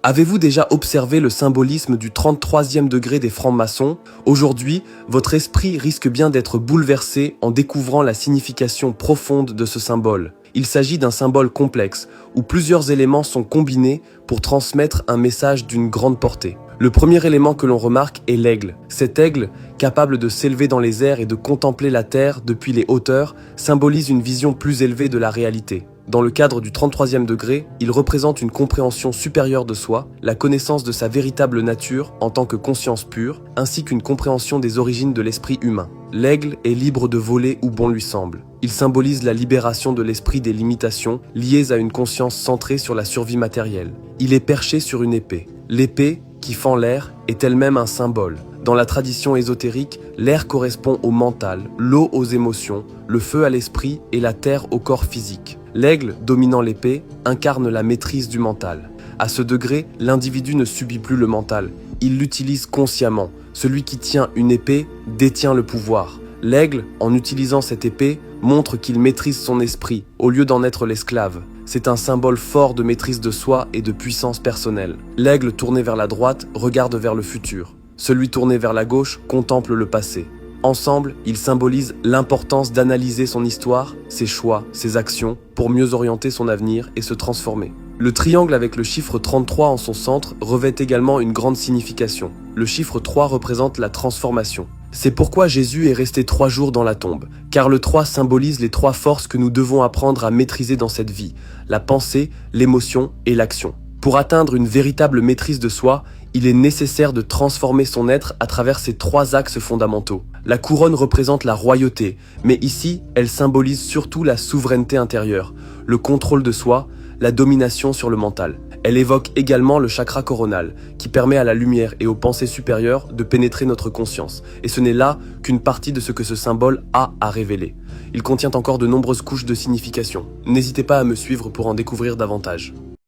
Avez-vous déjà observé le symbolisme du 33e degré des francs-maçons? Aujourd'hui, votre esprit risque bien d'être bouleversé en découvrant la signification profonde de ce symbole. Il s'agit d'un symbole complexe, où plusieurs éléments sont combinés pour transmettre un message d'une grande portée. Le premier élément que l'on remarque est l'aigle. Cet aigle, capable de s'élever dans les airs et de contempler la terre depuis les hauteurs, symbolise une vision plus élevée de la réalité. Dans le cadre du 33e degré, il représente une compréhension supérieure de soi, la connaissance de sa véritable nature en tant que conscience pure, ainsi qu'une compréhension des origines de l'esprit humain. L'aigle est libre de voler où bon lui semble. Il symbolise la libération de l'esprit des limitations liées à une conscience centrée sur la survie matérielle. Il est perché sur une épée. L'épée, qui fend l'air, est elle-même un symbole. Dans la tradition ésotérique, l'air correspond au mental, l'eau aux émotions, le feu à l'esprit et la terre au corps physique. L'aigle, dominant l'épée, incarne la maîtrise du mental. À ce degré, l'individu ne subit plus le mental, il l'utilise consciemment. Celui qui tient une épée détient le pouvoir. L'aigle, en utilisant cette épée, montre qu'il maîtrise son esprit, au lieu d'en être l'esclave. C'est un symbole fort de maîtrise de soi et de puissance personnelle. L'aigle tourné vers la droite regarde vers le futur. Celui tourné vers la gauche contemple le passé. Ensemble, ils symbolisent l'importance d'analyser son histoire, ses choix, ses actions, pour mieux orienter son avenir et se transformer. Le triangle avec le chiffre 33 en son centre revêt également une grande signification. Le chiffre 3 représente la transformation. C'est pourquoi Jésus est resté 3 jours dans la tombe, car le 3 symbolise les 3 forces que nous devons apprendre à maîtriser dans cette vie, la pensée, l'émotion et l'action. Pour atteindre une véritable maîtrise de soi, il est nécessaire de transformer son être à travers ces 3 axes fondamentaux. La couronne représente la royauté, mais ici, elle symbolise surtout la souveraineté intérieure, le contrôle de soi, la domination sur le mental. Elle évoque également le chakra coronal, qui permet à la lumière et aux pensées supérieures de pénétrer notre conscience. Et ce n'est là qu'une partie de ce que ce symbole a à révéler. Il contient encore de nombreuses couches de signification. N'hésitez pas à me suivre pour en découvrir davantage.